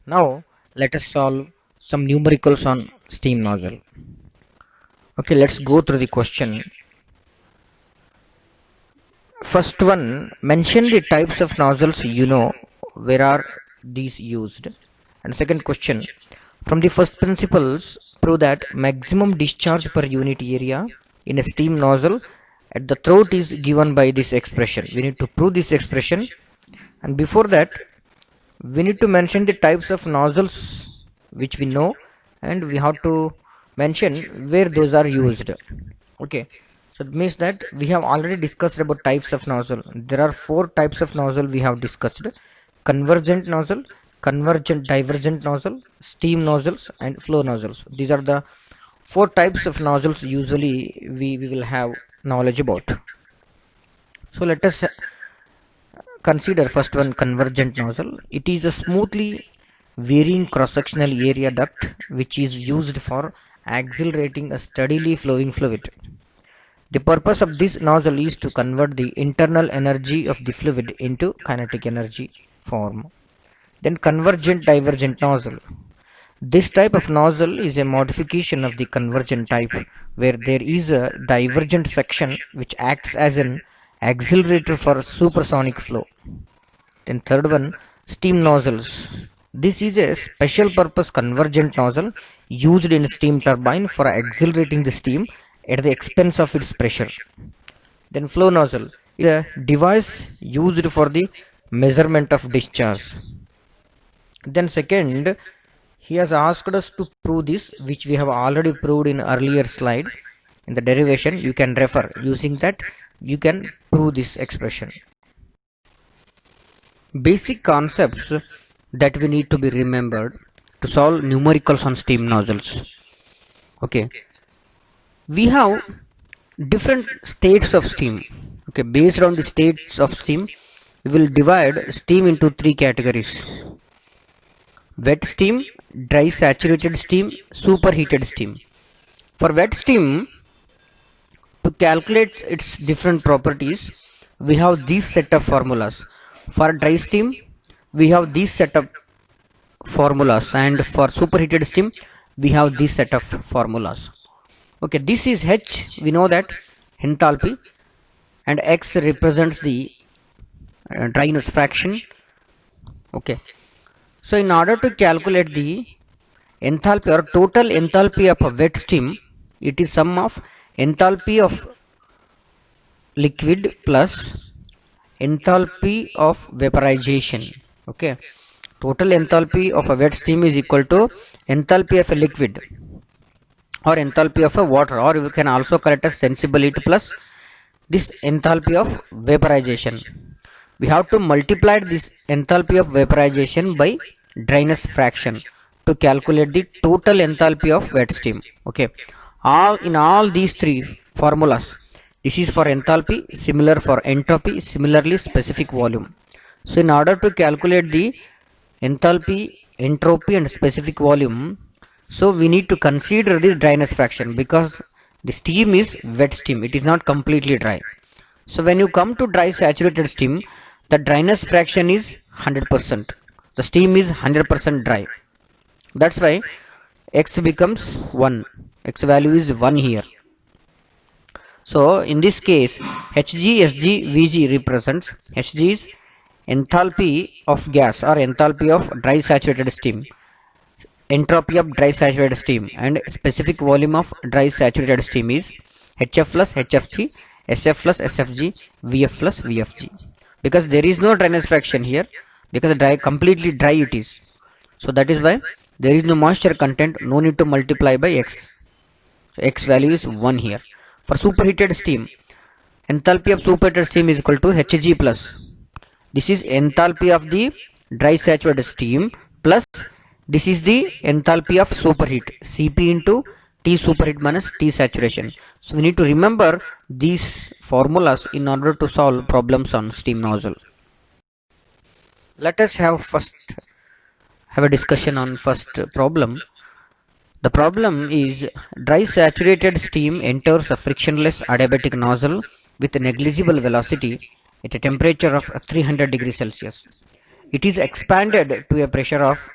Now let us solve some numericals on steam nozzle. Okay, let's go through the question. First one, mention the types of nozzles you know, where are these used? And second question, from the first principles, prove that maximum discharge per unit area in a steam nozzle at the throat is given by this expression. We need to prove this expression, and before that we need to mention the types of nozzles which we know, and we have to mention where those are used. Okay, so it means that we have already discussed about types of nozzle. There are four types of nozzle we have discussed: convergent nozzle, convergent divergent nozzle, steam nozzles, and flow nozzles. These are the four types of nozzles usually we will have knowledge about. So let us consider first one, convergent nozzle. It is a smoothly varying cross-sectional area duct which is used for accelerating a steadily flowing fluid. The purpose of this nozzle is to convert the internal energy of the fluid into kinetic energy form. Then convergent divergent nozzle. This type of nozzle is a modification of the convergent type, where there is a divergent section which acts as an accelerator for supersonic flow. Then third one, steam nozzles. This is a special purpose convergent nozzle used in steam turbine for accelerating the steam at the expense of its pressure. Then flow nozzle is a device used for the measurement of discharge. Then second, he has asked us to prove this, which we have already proved in earlier slide. In the derivation you can refer, using that you can prove this expression. Basic concepts that we need to be remembered to solve numericals on steam nozzles. Okay, we have different states of steam. Okay, based on the states of steam we will divide steam into three categories: wet steam, dry saturated steam, superheated steam. For wet steam, to calculate its different properties, we have these set of formulas. For dry steam we have these set of formulas, and for superheated steam we have this set of formulas. Okay, this is H, we know that enthalpy, and X represents the dryness fraction. Okay, so in order to calculate the enthalpy or total enthalpy of a wet steam, it is sum of enthalpy of liquid plus enthalpy of vaporization. Okay, total enthalpy of a wet steam is equal to enthalpy of a liquid or enthalpy of a water, or we can also call it as sensible heat plus this enthalpy of vaporization. We have to multiply this enthalpy of vaporization by dryness fraction to calculate the total enthalpy of wet steam. Okay, all these three formulas, this is for enthalpy, similar for entropy, similarly specific volume. So in order to calculate the enthalpy, entropy and specific volume, so we need to consider the dryness fraction, because the steam is wet steam, it is not completely dry. So when you come to dry saturated steam, the dryness fraction is 100%. The steam is 100% dry. That's why X becomes 1. X value is 1 here. So in this case, Hg, Sg, Vg represents, Hg is enthalpy of gas or enthalpy of dry saturated steam, entropy of dry saturated steam, and specific volume of dry saturated steam is Hf plus Hfg, Sf plus Sfg, Vf plus Vfg. Because there is no dryness fraction here, because dry, completely dry it is. So that is why there is no moisture content, no need to multiply by X. So X value is 1 here. For superheated steam, enthalpy of superheated steam is equal to Hg plus, this is enthalpy of the dry saturated steam, plus this is the enthalpy of superheat, Cp into T superheat minus T saturation. So we need to remember these formulas in order to solve problems on steam nozzle. Let us have a discussion on first problem. The problem is, dry saturated steam enters a frictionless adiabatic nozzle with negligible velocity at a temperature of 300 degrees Celsius. It is expanded to a pressure of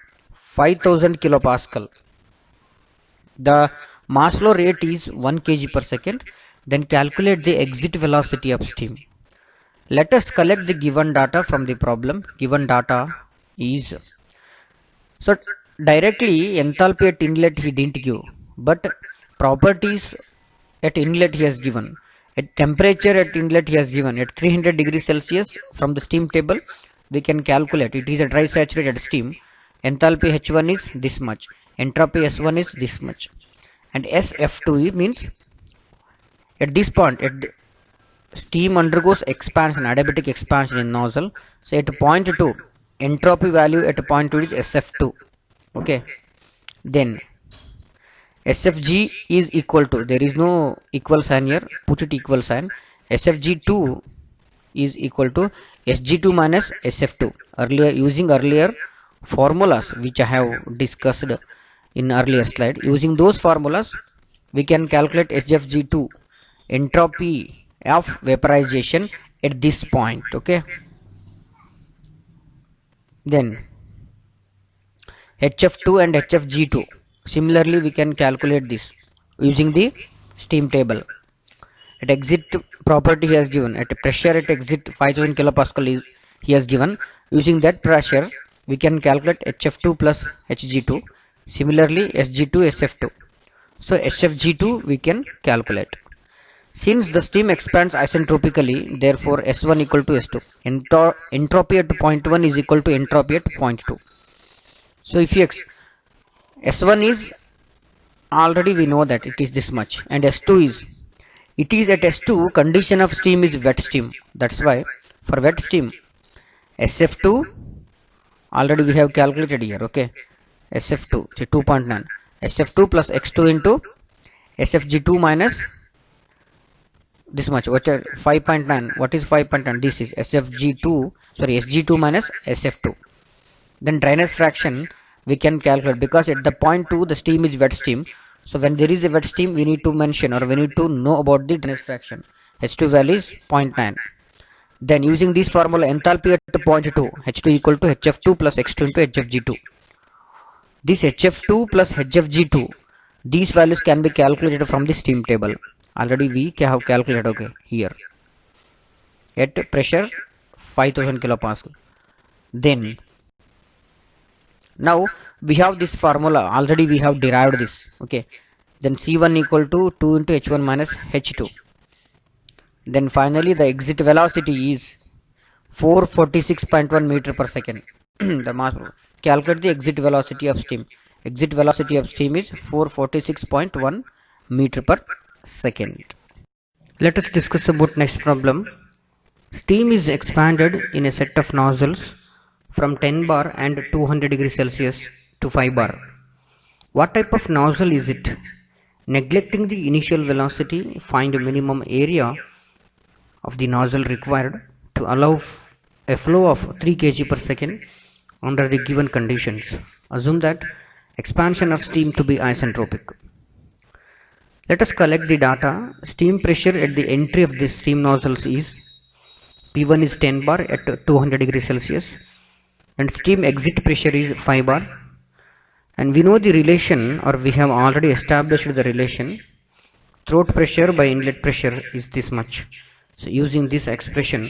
5000 kilopascal. The mass flow rate is 1 kg per second. Then calculate the exit velocity of steam. Let us collect the given data from the problem. Given data is, so directly enthalpy at inlet he didn't give, but properties at inlet he has given. At temperature at inlet he has given at 300 degrees Celsius. From the steam table we can calculate, it is a dry saturated steam. Enthalpy H1 is this much, entropy S1 is this much, and SF2 means at this point steam undergoes expansion, adiabatic expansion in nozzle. So at point 2, entropy value at point 2 is SF2. Okay, then SFG is equal to, there is no equal sign here, put it equal sign. SFG2 is equal to SG2 minus SF2. Earlier, using earlier formulas which I have discussed in earlier slide, using those formulas we can calculate SFG2, entropy of vaporization at this point. Okay, then HF2 and HFG2, similarly we can calculate this using the steam table. At exit property he has given, at pressure at exit 5000 kilopascal he has given. Using that pressure we can calculate HF2 plus HG2, similarly SG2 SF2. So SFG2 we can calculate. Since the steam expands isentropically, therefore S1 equal to S2. Entropy at point 1 is equal to entropy at point 2. So if you S1 is, already we know that it is this much, and S2 is, it is at S2 condition of steam is wet steam. That's why for wet steam SF2 already we have calculated here. Okay, SF2 so 2.9, SF2 plus X2 into SFG2 minus this much, what 5.9. What is 5.9? This is SFG2, sorry, SG2 minus SF2. Then dryness fraction we can calculate, because at the point 2 the steam is wet steam. So when there is a wet steam we need to mention, or we need to know about the dryness fraction. H2 value is 0.9. Then using this formula, enthalpy at point 2, H2 equal to HF2 plus X2 into HFG2. This HF2 plus HFG2, these values can be calculated from the steam table. Already we have calculated, okay, here at pressure 5000 kilopascal. Then now we have this formula, already we have derived this. Okay, then C1 equal to 2 into H1 minus H2. Then finally the exit velocity is 446.1 meter per second. The mass, calculate the exit velocity of steam. Exit velocity of steam is 446.1 meter per second. Let us discuss about next problem. Steam is expanded in a set of nozzles from 10 bar and 200 degrees Celsius to 5 bar. What type of nozzle is it? Neglecting the initial velocity, find a minimum area of the nozzle required to allow a flow of 3 kg per second under the given conditions. Assume that expansion of steam to be isentropic. Let us collect the data. Steam pressure at the entry of the steam nozzles is P1 is 10 bar at 200 degrees Celsius, and steam exit pressure is 5 bar. And we know the relation, or we have already established the relation. Throat pressure by inlet pressure is this much. So using this expression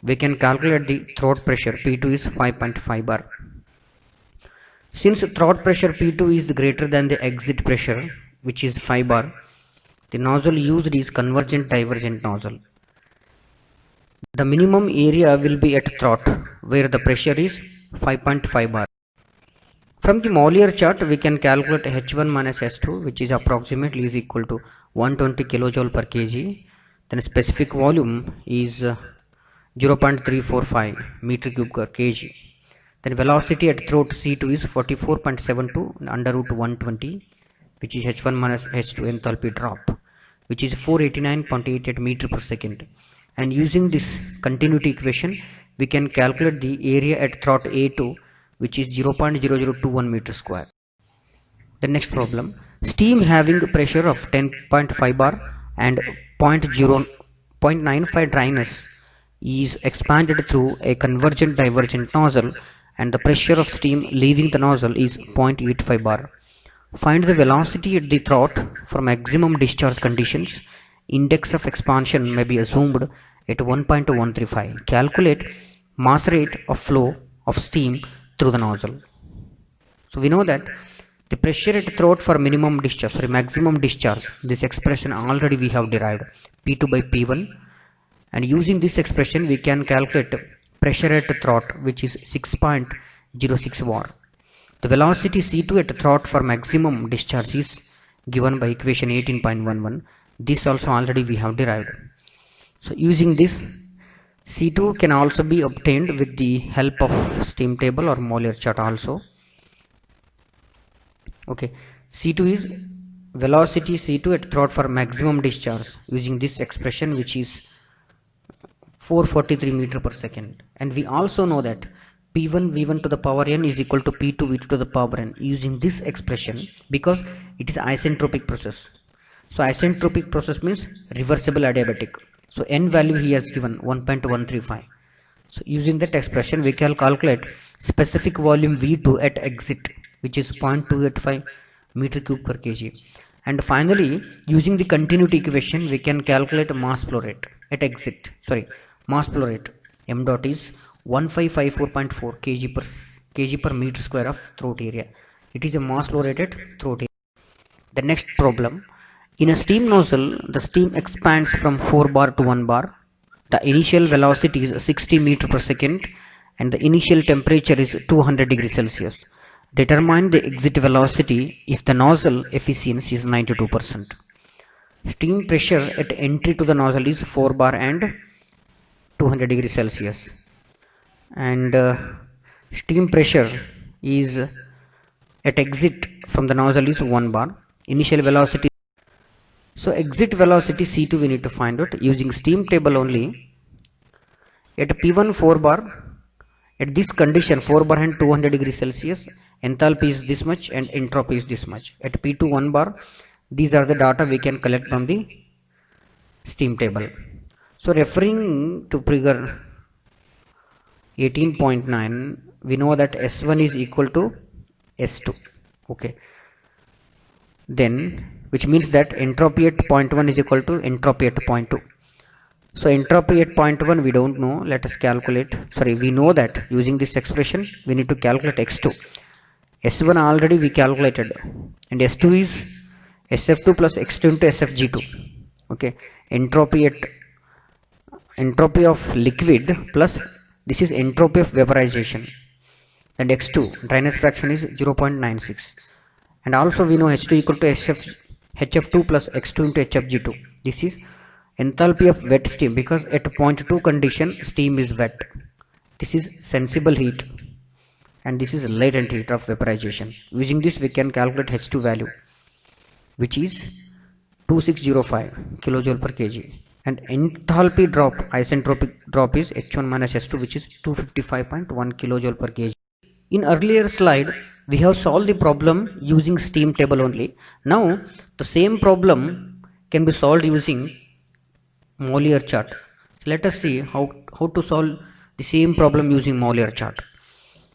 we can calculate the throat pressure. P2 is 5.5 bar. Since throat pressure P2 is greater than the exit pressure, which is 5 bar, the nozzle used is convergent divergent nozzle. The minimum area will be at throat, where the pressure is 5.5 bar. From the Mollier chart we can calculate H1 minus S2, which is approximately is equal to 120 kilojoule per kg. Then specific volume is 0.345 meter cube per kg. Then velocity at throat C2 is 44.72 under root 120, which is H1 minus H2 enthalpy drop, which is 489.88 meter per second. And using this continuity equation we can calculate the area at throat A2, which is 0.0021 meter square. The next problem, steam having pressure of 10.5 bar and 0.95 dryness is expanded through a convergent divergent nozzle and the pressure of steam leaving the nozzle is 0.85 bar. Find the velocity at the throat for maximum discharge conditions. Index of expansion may be assumed at 1.135. Calculate mass rate of flow of steam through the nozzle. So we know that the pressure at throat for minimum discharge, maximum discharge, this expression already we have derived, P2 by P1, and using this expression we can calculate pressure at throat, which is 6.06 bar. The velocity C2 at throat for maximum discharge is given by equation 18.11. This also already we have derived. So using this, C2 can also be obtained with the help of steam table or Mollier chart also. Okay, C2 is velocity C2 at throat for maximum discharge using this expression, which is 443 meter per second. And we also know that P1 V1 to the power n is equal to P2 V2 to the power n using this expression, because it is isentropic process. So isentropic process means reversible adiabatic. So n value he has given 1.135. So using that expression we can calculate specific volume V2 at exit, which is 0.285 meter cube per kg. And finally, using the continuity equation we can calculate mass flow rate at exit. Mass flow rate m dot is 1554.4 kg per meter square of throat area. It is a mass flow rate at throat area. The next problem: in a steam nozzle, the steam expands from 4 bar to 1 bar. The initial velocity is 60 meter per second and the initial temperature is 200 degrees Celsius. Determine the exit velocity if the nozzle efficiency is 92%. Steam pressure at entry to the nozzle is 4 bar and 200 degrees Celsius. And steam pressure is at exit from the nozzle is 1 bar. Initial velocity. So exit velocity C2 we need to find out using steam table only. At P1 4 bar, at this condition 4 bar and 200 degrees Celsius, enthalpy is this much and entropy is this much. At P2 1 bar, these are the data we can collect from the steam table. So referring to figure 18.9, we know that S1 is equal to S2. Okay. Then, which means that entropy at point 1 is equal to entropy at point 2. So entropy at point 1 we don't know. Let us calculate. We know that using this expression we need to calculate x2. S1 already we calculated, and S2 is SF2 plus x2 into SFG2. Okay. Entropy of liquid plus this is entropy of vaporization, and x2 dryness fraction is 0.96. And also we know H2 equal to HF2 plus x2 into HFG2. This is enthalpy of wet steam, because at point 2 condition steam is wet. This is sensible heat and this is latent heat of vaporization. Using this we can calculate H2 value, which is 2605 kilojoule per kg. And enthalpy drop, isentropic drop, is H1 minus S2, which is 255.1 kilojoule per kg. In earlier slide we have solved the problem using steam table only. Now the same problem can be solved using Mollier chart. So let us see how to solve the same problem using Mollier chart.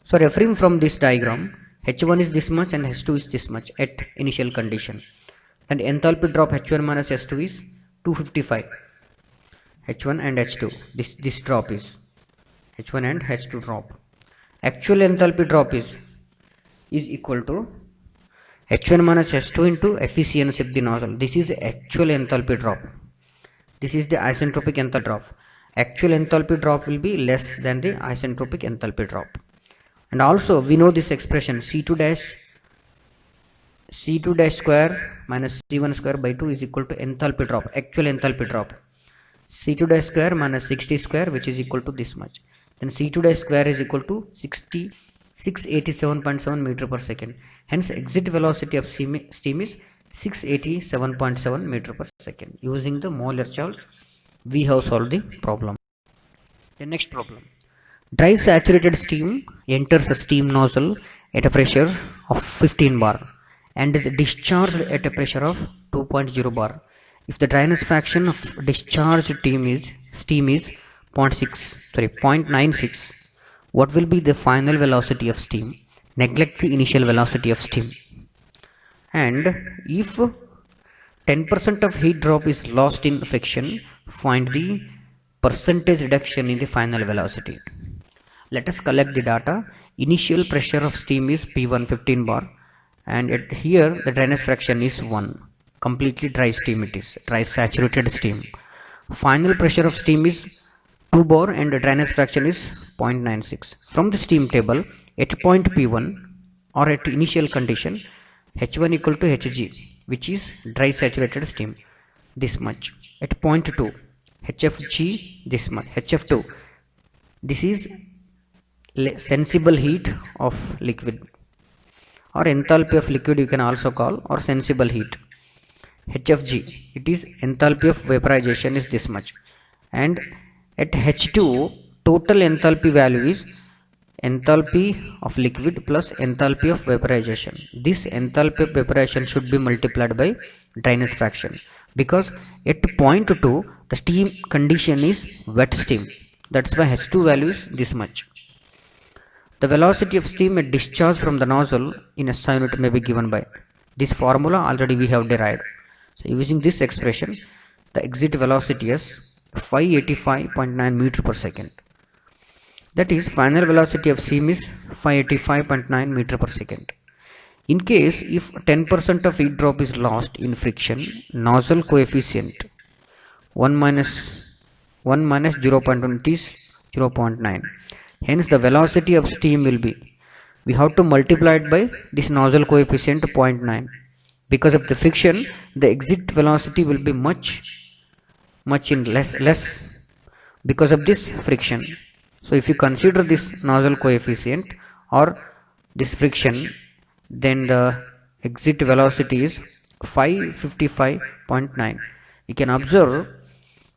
So referring from this diagram, H1 is this much and H2 is this much at initial condition, and enthalpy drop H1 minus S2 is 255. H1 and H2, this drop is H1 and H2 drop. Actual enthalpy drop is equal to H1 minus H2 into efficiency of the nozzle. This is actual enthalpy drop. This is the isentropic enthalpy drop. Actual enthalpy drop will be less than the isentropic enthalpy drop. And also we know this expression C2 dash square minus C1 square by 2 is equal to enthalpy drop, actual enthalpy drop. C2 dash square minus 60 square, which is equal to this much. Then C2 dash square is equal to 687.7 meter per second. Hence exit velocity of steam is 687.7 meter per second. Using the Mollier chart we have solved the problem. The next problem: dry saturated steam enters a steam nozzle at a pressure of 15 bar and is discharged at a pressure of 2.0 bar. If the dryness fraction of discharged steam is 0.96, what will be the final velocity of steam? Neglect the initial velocity of steam. And if 10% of heat drop is lost in friction, find the percentage reduction in the final velocity. Let us collect the data. Initial pressure of steam is P1 15 bar, and here the dryness fraction is 1. Completely dry steam, it is dry saturated steam. Final pressure of steam is 2 bar and the dryness fraction is 0.96. From the steam table, at point P1 or at initial condition, H1 equal to Hg, which is dry saturated steam, this much. At point 2, Hfg, this much. Hf2, this is sensible heat of liquid, or enthalpy of liquid you can also call, or sensible heat. Hfg, it is enthalpy of vaporization is this much. And at H2, total enthalpy value is enthalpy of liquid plus enthalpy of vaporization. This enthalpy of vaporization should be multiplied by dryness fraction, because at point 2 the steam condition is wet steam. That's why H2 value is this much. The velocity of steam at discharge from the nozzle in SI unit may be given by this formula, already we have derived. So using this expression, the exit velocity is 585.9 meter per second. That is, final velocity of steam is 585.9 meter per second. In case if 10% of heat drop is lost in friction, nozzle coefficient 1 minus 0.1 is 0.9. Hence the velocity of steam will be, we have to multiply it by this nozzle coefficient 0.9. Because of the friction, the exit velocity will be much in less because of this friction. So if you consider this nozzle coefficient or this friction, then the exit velocity is 555.9. You can observe,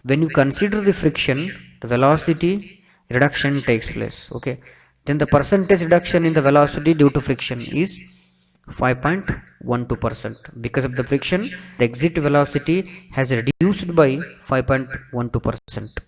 when you consider the friction, the velocity reduction takes place. Okay, then the percentage reduction in the velocity due to friction is 5.12%. Because of the friction, the exit velocity has reduced by 5.12%.